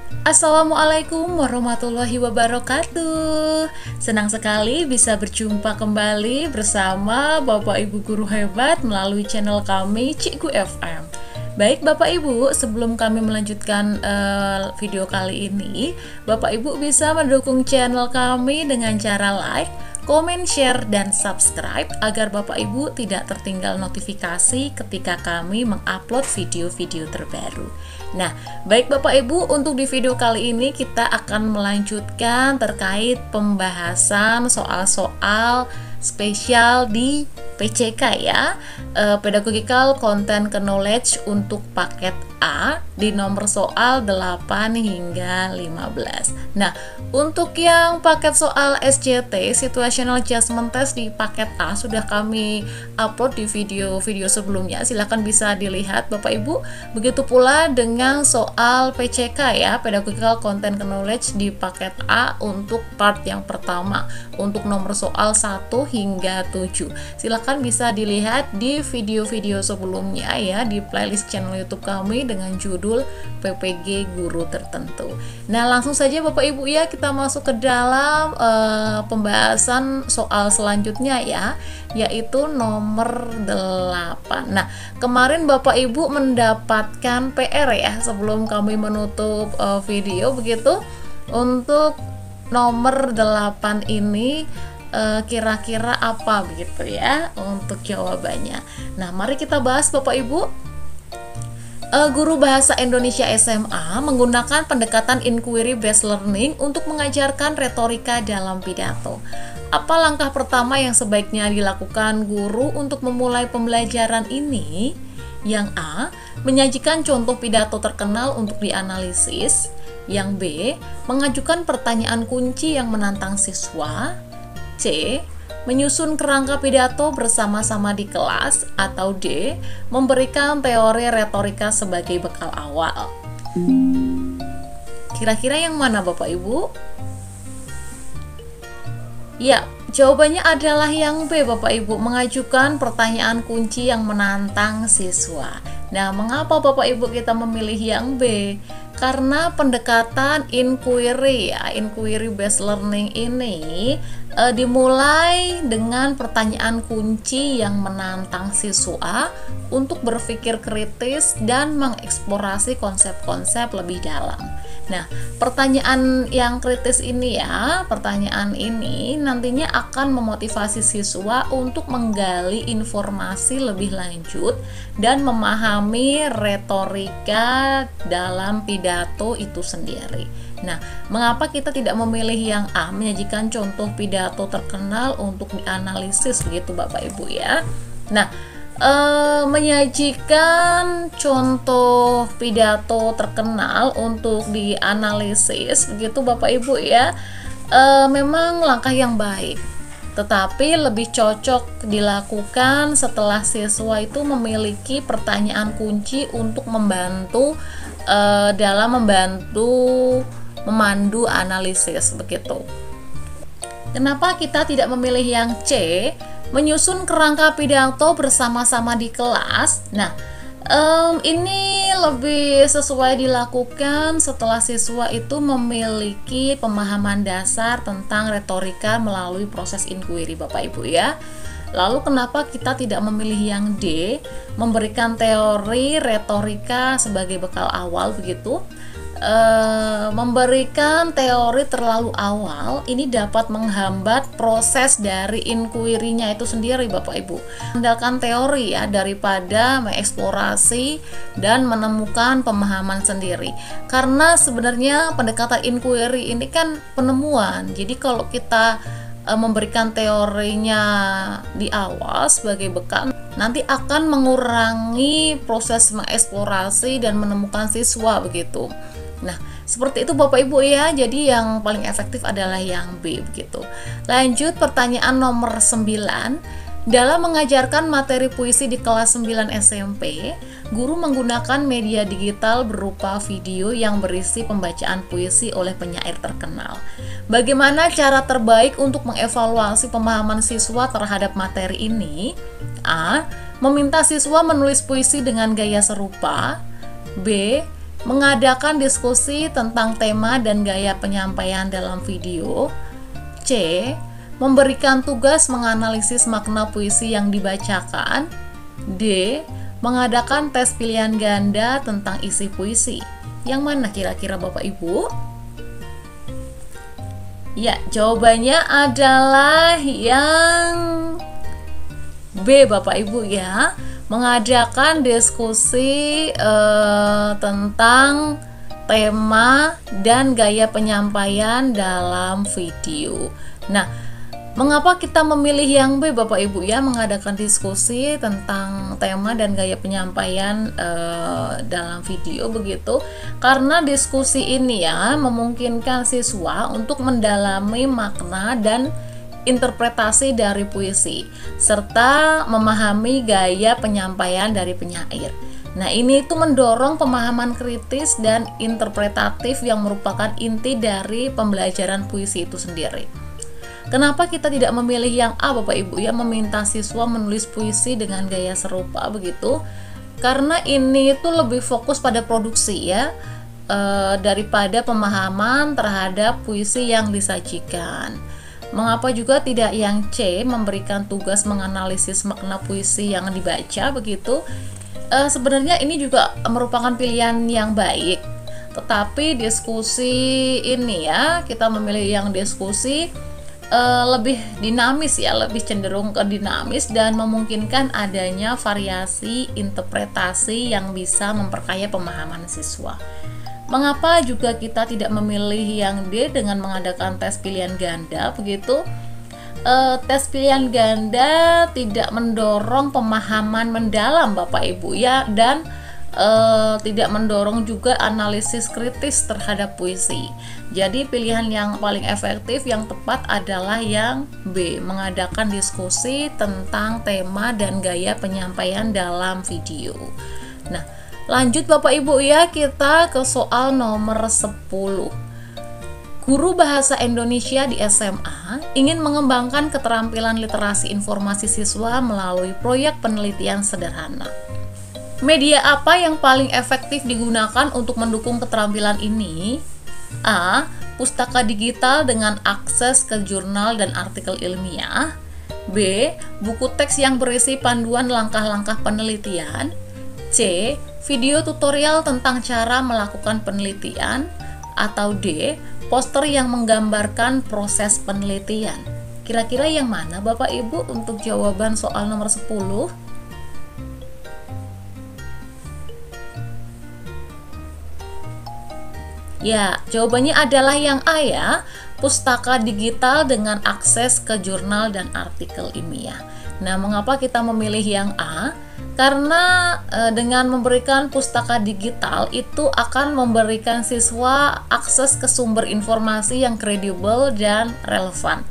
Assalamualaikum warahmatullahi wabarakatuh. Senang sekali bisa berjumpa kembali bersama Bapak Ibu guru hebat melalui channel kami Cikgu FM. Baik Bapak Ibu, sebelum kami melanjutkan video kali ini, Bapak Ibu bisa mendukung channel kami dengan cara like, komen, share, dan subscribe agar Bapak Ibu tidak tertinggal notifikasi ketika kami mengupload video-video terbaru. Nah, baik Bapak Ibu, untuk di video kali ini kita akan melanjutkan terkait pembahasan soal-soal spesial di PCK ya, Pedagogical Content Knowledge untuk paket A di nomor soal 8 hingga 15. Nah, untuk yang paket soal SJT, Situational Judgment Test di paket A sudah kami upload di video-video sebelumnya. Silahkan bisa dilihat Bapak Ibu. Begitu pula dengan soal PCK ya, Pedagogical Content Knowledge di paket A untuk part yang pertama, untuk nomor soal 1 hingga 7. Silahkan bisa dilihat di video-video sebelumnya ya, di playlist channel YouTube kami dengan judul PPG Guru Tertentu. Nah, langsung saja Bapak Ibu ya, kita masuk ke dalam pembahasan soal selanjutnya ya, yaitu nomor 8. Nah, kemarin Bapak Ibu mendapatkan PR ya sebelum kami menutup video begitu. Untuk nomor 8 ini kira-kira apa begitu ya untuk jawabannya. Nah, mari kita bahas Bapak Ibu. Guru Bahasa Indonesia SMA menggunakan pendekatan inquiry based learning untuk mengajarkan retorika dalam pidato. Apa langkah pertama yang sebaiknya dilakukan guru untuk memulai pembelajaran ini? Yang A, menyajikan contoh pidato terkenal untuk dianalisis. Yang B, mengajukan pertanyaan kunci yang menantang siswa. C, menyusun kerangka pidato bersama-sama di kelas. Atau D, memberikan teori retorika sebagai bekal awal. Kira-kira yang mana Bapak Ibu? Ya, jawabannya adalah yang B Bapak Ibu, mengajukan pertanyaan kunci yang menantang siswa. Nah, mengapa Bapak Ibu kita memilih yang B? Karena pendekatan inquiry ya, inquiry based learning ini dimulai dengan pertanyaan kunci yang menantang siswa untuk berpikir kritis dan mengeksplorasi konsep-konsep lebih dalam. Nah, pertanyaan yang kritis ini ya, pertanyaan ini nantinya akan memotivasi siswa untuk menggali informasi lebih lanjut dan memahami retorika dalam pidato itu sendiri. Nah, mengapa kita tidak memilih yang A, menyajikan contoh pidato terkenal untuk dianalisis begitu Bapak Ibu ya. Nah, menyajikan contoh pidato terkenal untuk dianalisis begitu Bapak Ibu ya, memang langkah yang baik, tetapi lebih cocok dilakukan setelah siswa itu memiliki pertanyaan kunci untuk membantu dalam memandu analisis begitu. Kenapa kita tidak memilih yang C, menyusun kerangka pidato bersama-sama di kelas? Nah, ini lebih sesuai dilakukan setelah siswa itu memiliki pemahaman dasar tentang retorika melalui proses inquiry Bapak Ibu ya. Lalu kenapa kita tidak memilih yang D, memberikan teori retorika sebagai bekal awal begitu? Memberikan teori terlalu awal ini dapat menghambat proses dari inquiry-nya itu sendiri Bapak Ibu. Mengandalkan teori ya daripada mengeksplorasi dan menemukan pemahaman sendiri. Karena sebenarnya pendekatan inquiry ini kan penemuan. Jadi kalau kita memberikan teorinya di awal sebagai bekal, nanti akan mengurangi proses mengeksplorasi dan menemukan siswa begitu. Nah, seperti itu Bapak Ibu ya. Jadi yang paling efektif adalah yang B begitu. Lanjut pertanyaan nomor 9. Dalam mengajarkan materi puisi di kelas 9 SMP, guru menggunakan media digital berupa video yang berisi pembacaan puisi oleh penyair terkenal. Bagaimana cara terbaik untuk mengevaluasi pemahaman siswa terhadap materi ini? A. Meminta siswa menulis puisi dengan gaya serupa. B. mengadakan diskusi tentang tema dan gaya penyampaian dalam video. C. Memberikan tugas menganalisis makna puisi yang dibacakan. D. Mengadakan tes pilihan ganda tentang isi puisi. Yang mana kira-kira Bapak Ibu? Ya, jawabannya adalah yang B Bapak Ibu ya. Mengadakan diskusi tentang tema dan gaya penyampaian dalam video. Nah, mengapa kita memilih yang B Bapak Ibu ya, mengadakan diskusi tentang tema dan gaya penyampaian dalam video begitu? Karena diskusi ini ya memungkinkan siswa untuk mendalami makna dan interpretasi dari puisi serta memahami gaya penyampaian dari penyair. Nah, ini itu mendorong pemahaman kritis dan interpretatif yang merupakan inti dari pembelajaran puisi itu sendiri. Kenapa kita tidak memilih yang A Bapak Ibu ya, meminta siswa menulis puisi dengan gaya serupa begitu? Karena ini itu lebih fokus pada produksi ya, daripada pemahaman terhadap puisi yang disajikan. Mengapa juga tidak yang C, memberikan tugas menganalisis makna puisi yang dibaca begitu? Sebenarnya ini juga merupakan pilihan yang baik, tetapi diskusi ini ya, kita memilih yang diskusi lebih dinamis ya, lebih cenderung ke dinamis dan memungkinkan adanya variasi interpretasi yang bisa memperkaya pemahaman siswa. Mengapa juga kita tidak memilih yang D dengan mengadakan tes pilihan ganda begitu? Tes pilihan ganda tidak mendorong pemahaman mendalam Bapak Ibu ya, dan tidak mendorong juga analisis kritis terhadap puisi. Jadi pilihan yang paling efektif yang tepat adalah yang B, mengadakan diskusi tentang tema dan gaya penyampaian dalam video. Nah, lanjut Bapak Ibu ya, kita ke soal nomor 10. Guru bahasa Indonesia di SMA ingin mengembangkan keterampilan literasi informasi siswa melalui proyek penelitian sederhana. Media apa yang paling efektif digunakan untuk mendukung keterampilan ini? A. Pustaka digital dengan akses ke jurnal dan artikel ilmiah. B. Buku teks yang berisi panduan langkah-langkah penelitian. C. Video tutorial tentang cara melakukan penelitian. Atau D. Poster yang menggambarkan proses penelitian. Kira-kira yang mana Bapak Ibu untuk jawaban soal nomor 10? Ya, jawabannya adalah yang A ya, pustaka digital dengan akses ke jurnal dan artikel ilmiah. Nah, mengapa kita memilih yang A? Karena dengan memberikan pustaka digital itu akan memberikan siswa akses ke sumber informasi yang kredibel dan relevan,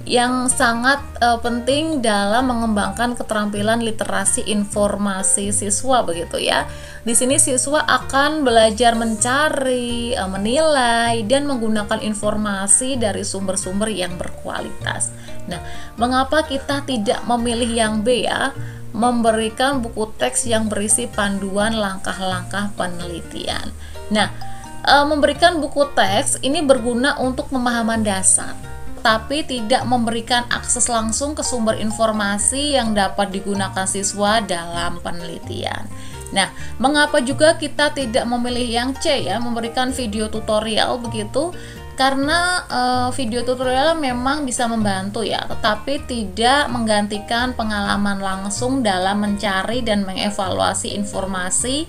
yang sangat penting dalam mengembangkan keterampilan literasi informasi siswa begitu ya. Di sini siswa akan belajar mencari, menilai, dan menggunakan informasi dari sumber-sumber yang berkualitas. Nah, mengapa kita tidak memilih yang B ya? Memberikan buku teks yang berisi panduan langkah-langkah penelitian. Nah, memberikan buku teks ini berguna untuk pemahaman dasar, tapi tidak memberikan akses langsung ke sumber informasi yang dapat digunakan siswa dalam penelitian. Nah, mengapa juga kita tidak memilih yang C ya, memberikan video tutorial begitu? Karena video tutorial memang bisa membantu ya, tetapi tidak menggantikan pengalaman langsung dalam mencari dan mengevaluasi informasi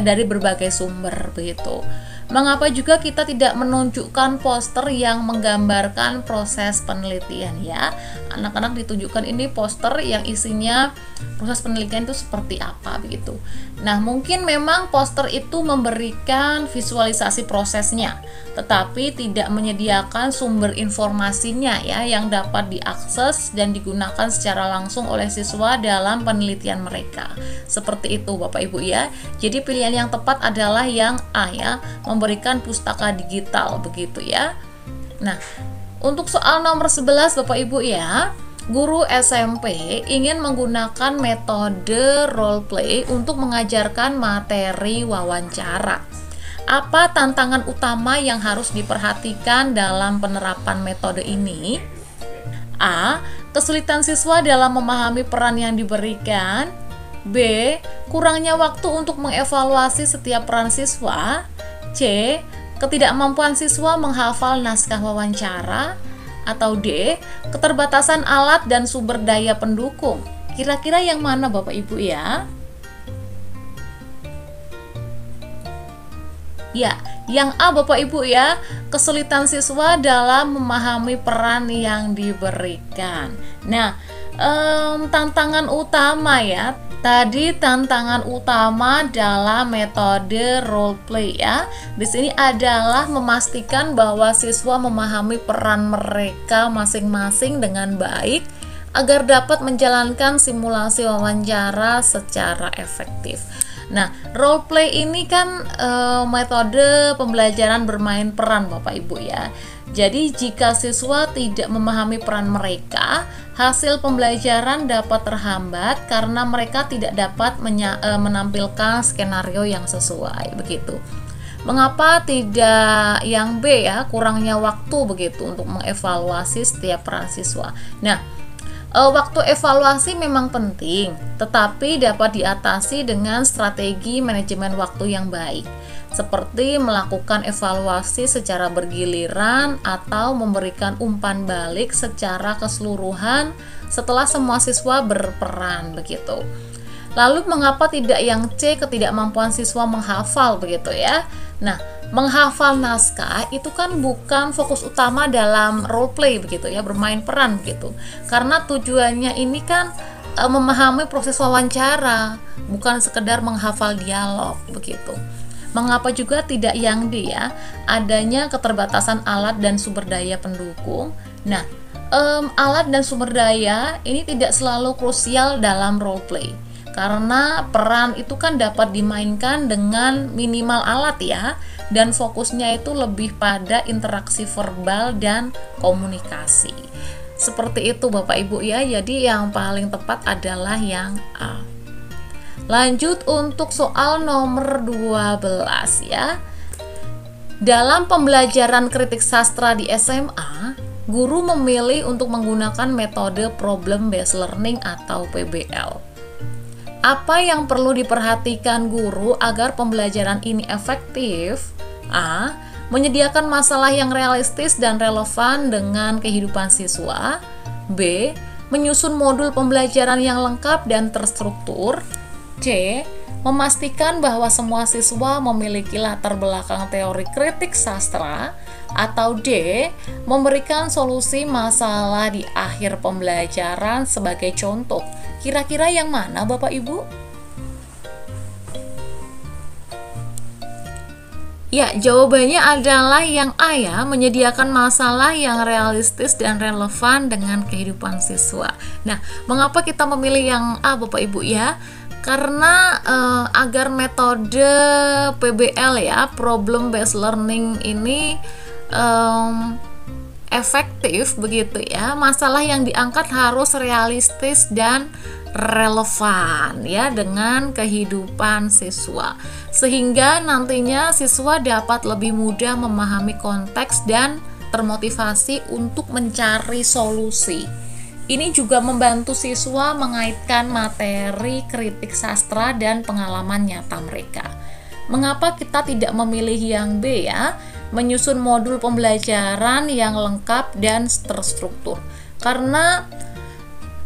dari berbagai sumber begitu. Mengapa juga kita tidak menunjukkan poster yang menggambarkan proses penelitian ya? Anak-anak ditunjukkan ini poster yang isinya proses penelitian itu seperti apa begitu. Nah, mungkin memang poster itu memberikan visualisasi prosesnya, tetapi tidak menyediakan sumber informasinya ya yang dapat diakses dan digunakan secara langsung oleh siswa dalam penelitian mereka. Seperti itu Bapak Ibu ya. Jadi pilihan yang tepat adalah yang A ya, memberikan pustaka digital begitu ya. Nah, untuk soal nomor 11 Bapak Ibu ya, guru SMP ingin menggunakan metode role play untuk mengajarkan materi wawancara. Apa tantangan utama yang harus diperhatikan dalam penerapan metode ini? A. Kesulitan siswa dalam memahami peran yang diberikan. B. Kurangnya waktu untuk mengevaluasi setiap peran siswa. C. Ketidakmampuan siswa menghafal naskah wawancara. Atau D. Keterbatasan alat dan sumber daya pendukung. Kira-kira yang mana Bapak Ibu ya? Ya, yang A Bapak Ibu ya, kesulitan siswa dalam memahami peran yang diberikan. Nah, tantangan utama ya, tadi tantangan utama dalam metode role play ya. Di sini adalah memastikan bahwa siswa memahami peran mereka masing-masing dengan baik agar dapat menjalankan simulasi wawancara secara efektif. Nah, role play ini kan metode pembelajaran bermain peran Bapak Ibu ya. Jadi jika siswa tidak memahami peran mereka, hasil pembelajaran dapat terhambat karena mereka tidak dapat menampilkan skenario yang sesuai begitu. Mengapa tidak yang B ya, kurangnya waktu begitu untuk mengevaluasi setiap peran siswa. Nah, waktu evaluasi memang penting, tetapi dapat diatasi dengan strategi manajemen waktu yang baik, seperti melakukan evaluasi secara bergiliran atau memberikan umpan balik secara keseluruhan setelah semua siswa berperan begitu. Lalu mengapa tidak yang C, ketidakmampuan siswa menghafal begitu ya? Nah, menghafal naskah itu kan bukan fokus utama dalam role play begitu ya, bermain peran begitu. Karena tujuannya ini kan memahami proses wawancara, bukan sekedar menghafal dialog begitu. Mengapa juga tidak yang D ya? Adanya keterbatasan alat dan sumber daya pendukung. Nah, alat dan sumber daya ini tidak selalu krusial dalam role play. Karena peran itu kan dapat dimainkan dengan minimal alat ya, dan fokusnya itu lebih pada interaksi verbal dan komunikasi. Seperti itu Bapak Ibu ya, jadi yang paling tepat adalah yang A. Lanjut untuk soal nomor 12 ya. Dalam pembelajaran kritik sastra di SMA, guru memilih untuk menggunakan metode problem based learning atau PBL. Apa yang perlu diperhatikan guru agar pembelajaran ini efektif? A. Menyediakan masalah yang realistis dan relevan dengan kehidupan siswa. B. Menyusun modul pembelajaran yang lengkap dan terstruktur. C. Memastikan bahwa semua siswa memiliki latar belakang teori kritik sastra. Atau D. Memberikan solusi masalah di akhir pembelajaran sebagai contoh. Kira-kira yang mana Bapak Ibu? Ya, jawabannya adalah yang A ya, menyediakan masalah yang realistis dan relevan dengan kehidupan siswa. Nah, mengapa kita memilih yang A Bapak Ibu ya? Karena agar metode PBL ya, problem based learning ini efektif begitu ya, masalah yang diangkat harus realistis dan relevan ya dengan kehidupan siswa, sehingga nantinya siswa dapat lebih mudah memahami konteks dan termotivasi untuk mencari solusi. Ini juga membantu siswa mengaitkan materi kritik sastra dan pengalaman nyata mereka. Mengapa kita tidak memilih yang B ya? Menyusun modul pembelajaran yang lengkap dan terstruktur. Karena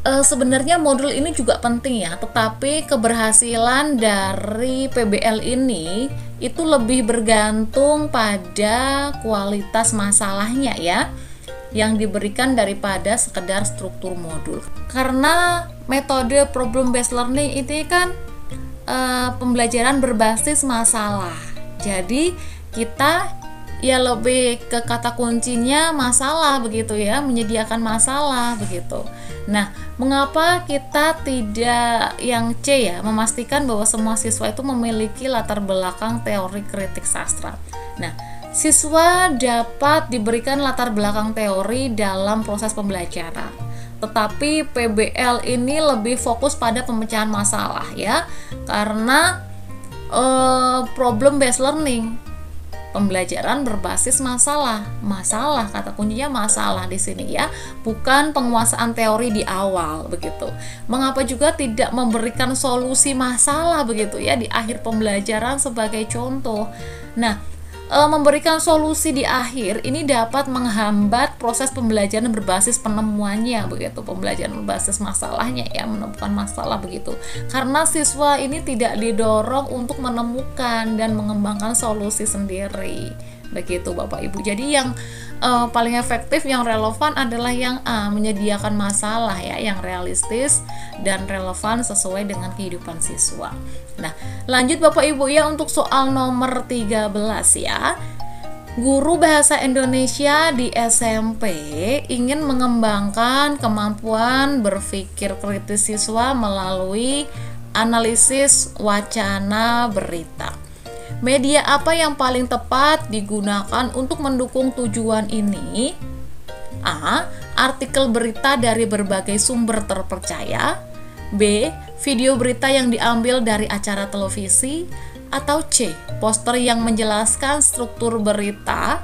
sebenarnya modul ini juga penting ya, tetapi keberhasilan dari PBL ini itu lebih bergantung pada kualitas masalahnya ya, yang diberikan daripada sekedar struktur modul. Karena metode problem based learning ini kan pembelajaran berbasis masalah. Jadi kita ya lebih ke kata kuncinya masalah begitu ya, menyediakan masalah begitu. Nah, mengapa kita tidak yang C ya, memastikan bahwa semua siswa itu memiliki latar belakang teori kritik sastra. Nah, siswa dapat diberikan latar belakang teori dalam proses pembelajaran, tetapi PBL ini lebih fokus pada pemecahan masalah ya, karena problem based learning pembelajaran berbasis masalah. Masalah, kata kuncinya masalah di sini ya, bukan penguasaan teori di awal begitu. Mengapa juga tidak memberikan solusi masalah begitu ya di akhir pembelajaran sebagai contoh. Nah, memberikan solusi di akhir ini dapat menghambat proses pembelajaran berbasis penemuannya begitu, pembelajaran berbasis masalahnya ya, menemukan masalah begitu, karena siswa ini tidak didorong untuk menemukan dan mengembangkan solusi sendiri begitu Bapak Ibu. Jadi yang paling efektif, yang relevan adalah yang menyediakan masalah ya, yang realistis dan relevan sesuai dengan kehidupan siswa. Nah, lanjut Bapak Ibu ya untuk soal nomor 13 ya. Guru bahasa Indonesia di SMP ingin mengembangkan kemampuan berpikir kritis siswa melalui analisis wacana berita. Media apa yang paling tepat digunakan untuk mendukung tujuan ini? A. Artikel berita dari berbagai sumber terpercaya. B. Video berita yang diambil dari acara televisi. Atau C. Poster yang menjelaskan struktur berita.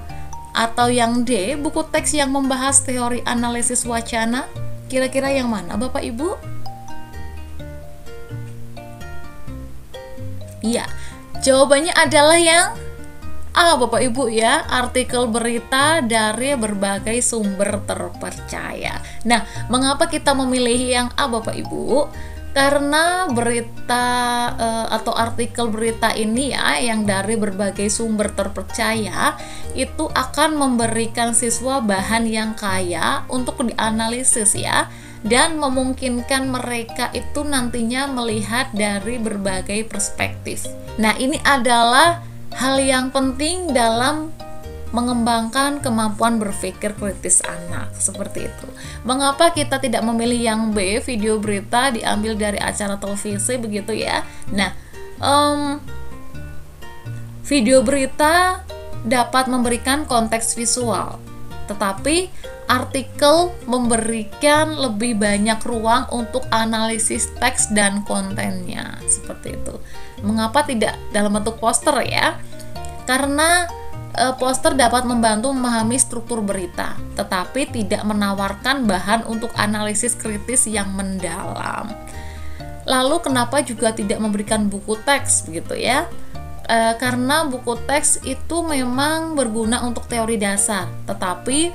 Atau yang D. Buku teks yang membahas teori analisis wacana. Kira-kira yang mana Bapak Ibu? Iya, jawabannya adalah yang A Bapak Ibu ya, artikel berita dari berbagai sumber terpercaya. Nah, mengapa kita memilih yang A Bapak Ibu? Karena berita atau artikel berita ini ya, yang dari berbagai sumber terpercaya, itu akan memberikan siswa bahan yang kaya untuk dianalisis ya, dan memungkinkan mereka itu nantinya melihat dari berbagai perspektif. Nah, ini adalah hal yang penting dalam mengembangkan kemampuan berpikir kritis anak, seperti itu. Mengapa kita tidak memilih yang B, video berita diambil dari acara televisi begitu ya? Nah, video berita dapat memberikan konteks visual, tetapi artikel memberikan lebih banyak ruang untuk analisis teks dan kontennya, seperti itu. Mengapa tidak dalam bentuk poster ya? Karena poster dapat membantu memahami struktur berita, tetapi tidak menawarkan bahan untuk analisis kritis yang mendalam. Lalu kenapa juga tidak memberikan buku teks begitu ya? Karena buku teks itu memang berguna untuk teori dasar, tetapi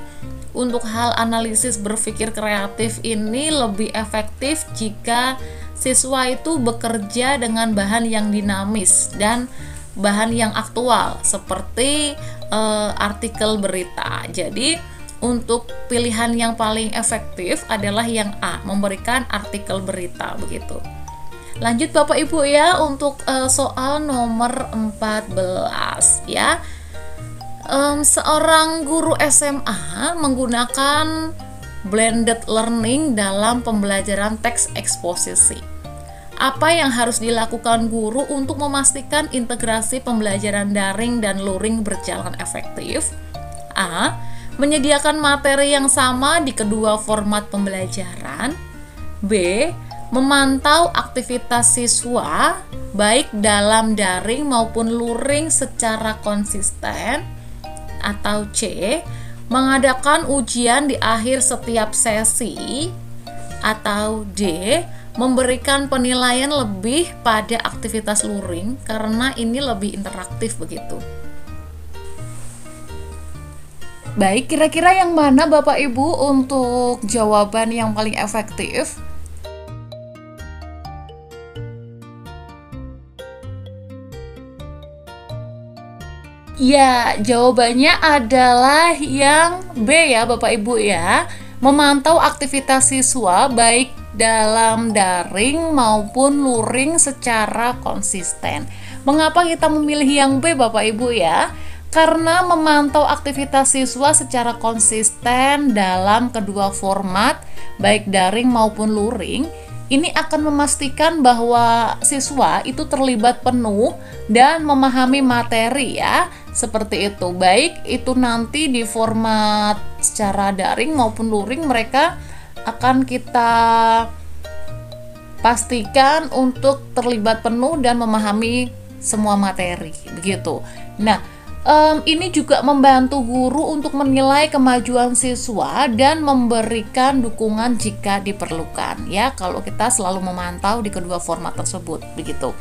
untuk hal analisis berpikir kreatif ini lebih efektif jika siswa itu bekerja dengan bahan yang dinamis dan bahan yang aktual seperti artikel berita. Jadi untuk pilihan yang paling efektif adalah yang A, memberikan artikel berita begitu. Lanjut Bapak Ibu ya untuk soal nomor 14 ya. Seorang guru SMA menggunakan blended learning dalam pembelajaran teks eksposisi. Apa yang harus dilakukan guru untuk memastikan integrasi pembelajaran daring dan luring berjalan efektif? A. Menyediakan materi yang sama di kedua format pembelajaran. B. Memantau aktivitas siswa baik dalam daring maupun luring secara konsisten. Atau C. Mengadakan ujian di akhir setiap sesi. Atau D. Memberikan penilaian lebih pada aktivitas luring karena ini lebih interaktif begitu. Baik, kira-kira yang mana Bapak Ibu untuk jawaban yang paling efektif? Ya, jawabannya adalah yang B ya Bapak Ibu ya. Memantau aktivitas siswa baik dalam daring maupun luring secara konsisten. Mengapa kita memilih yang B Bapak Ibu ya? Karena memantau aktivitas siswa secara konsisten dalam kedua format baik daring maupun luring, ini akan memastikan bahwa siswa itu terlibat penuh dan memahami materi ya, seperti itu. Baik itu nanti di format secara daring maupun luring, mereka akan kita pastikan untuk terlibat penuh dan memahami semua materi begitu. Nah, Ini juga membantu guru untuk menilai kemajuan siswa dan memberikan dukungan jika diperlukan ya, kalau kita selalu memantau di kedua format tersebut begitu.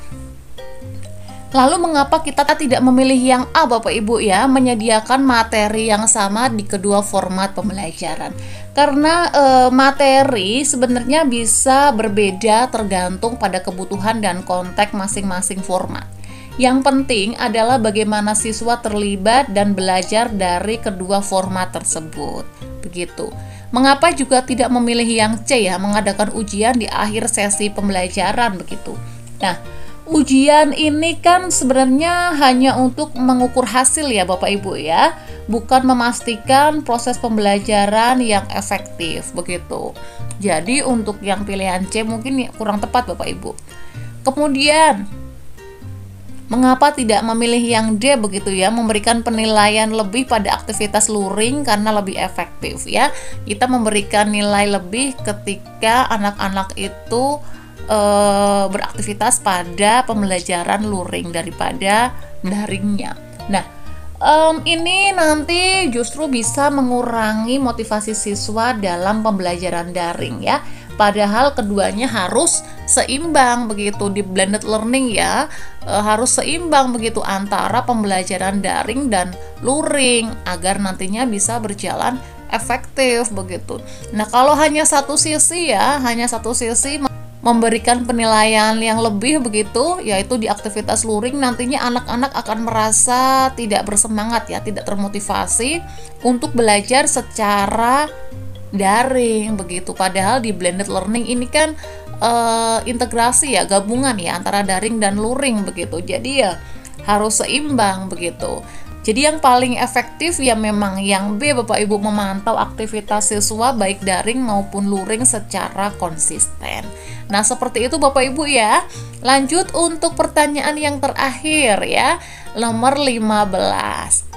Lalu mengapa kita tidak memilih yang A Bapak Ibu ya, menyediakan materi yang sama di kedua format pembelajaran? Karena materi sebenarnya bisa berbeda tergantung pada kebutuhan dan konteks masing-masing format. Yang penting adalah bagaimana siswa terlibat dan belajar dari kedua format tersebut. Begitu. Mengapa juga tidak memilih yang C ya, mengadakan ujian di akhir sesi pembelajaran begitu. Nah, ujian ini kan sebenarnya hanya untuk mengukur hasil ya Bapak Ibu ya, bukan memastikan proses pembelajaran yang efektif begitu. Jadi untuk yang pilihan C mungkin kurang tepat Bapak Ibu. Kemudian mengapa tidak memilih yang D begitu ya, memberikan penilaian lebih pada aktivitas luring karena lebih efektif ya. Kita memberikan nilai lebih ketika anak-anak itu beraktivitas pada pembelajaran luring daripada daringnya. Nah, ini nanti justru bisa mengurangi motivasi siswa dalam pembelajaran daring ya. Padahal keduanya harus seimbang begitu di blended learning ya, harus seimbang begitu antara pembelajaran daring dan luring agar nantinya bisa berjalan efektif begitu. Nah, kalau hanya satu sisi ya, hanya satu sisi memberikan penilaian yang lebih begitu, yaitu di aktivitas luring, nantinya anak-anak akan merasa tidak bersemangat ya, tidak termotivasi untuk belajar secara daring begitu. Padahal di blended learning ini kan integrasi ya, gabungan ya antara daring dan luring begitu. Jadi ya harus seimbang begitu. Jadi yang paling efektif ya memang yang B Bapak Ibu, memantau aktivitas siswa baik daring maupun luring secara konsisten. Nah, seperti itu Bapak Ibu ya. Lanjut untuk pertanyaan yang terakhir ya, nomor 15.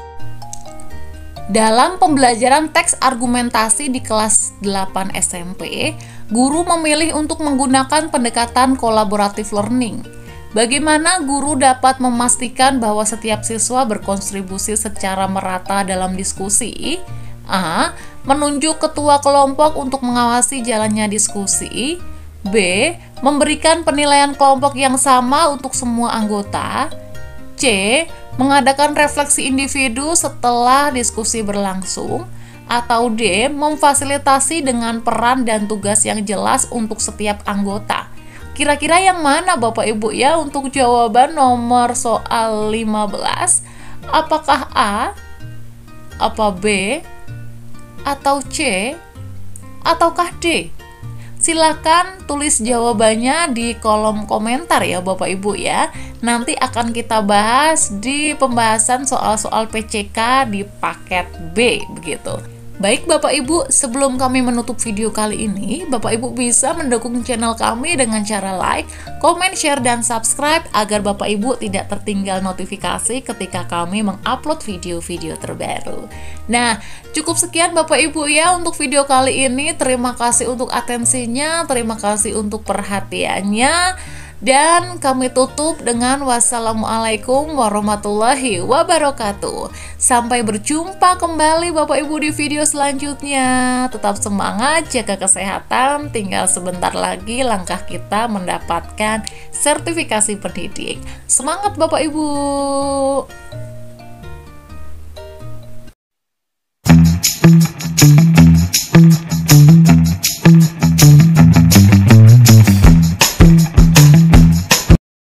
Dalam pembelajaran teks argumentasi di kelas 8 SMP, guru memilih untuk menggunakan pendekatan kolaboratif learning. Bagaimana guru dapat memastikan bahwa setiap siswa berkontribusi secara merata dalam diskusi? A. Menunjuk ketua kelompok untuk mengawasi jalannya diskusi. B. Memberikan penilaian kelompok yang sama untuk semua anggota. C. Mengadakan refleksi individu setelah diskusi berlangsung. Atau D. Memfasilitasi dengan peran dan tugas yang jelas untuk setiap anggota. Kira-kira yang mana Bapak Ibu ya untuk jawaban nomor soal 15? Apakah A, apa B, atau C, ataukah D? Silakan tulis jawabannya di kolom komentar ya Bapak Ibu ya. Nanti akan kita bahas di pembahasan soal-soal PCK di paket B begitu. Baik Bapak Ibu, sebelum kami menutup video kali ini, Bapak Ibu bisa mendukung channel kami dengan cara like, komen, share, dan subscribe agar Bapak Ibu tidak tertinggal notifikasi ketika kami mengupload video-video terbaru. Nah, cukup sekian Bapak Ibu ya untuk video kali ini. Terima kasih untuk atensinya, terima kasih untuk perhatiannya. Dan kami tutup dengan wassalamualaikum warahmatullahi wabarakatuh. Sampai berjumpa kembali Bapak Ibu di video selanjutnya. Tetap semangat, jaga kesehatan. Tinggal sebentar lagi langkah kita mendapatkan sertifikasi pendidik. Semangat Bapak Ibu.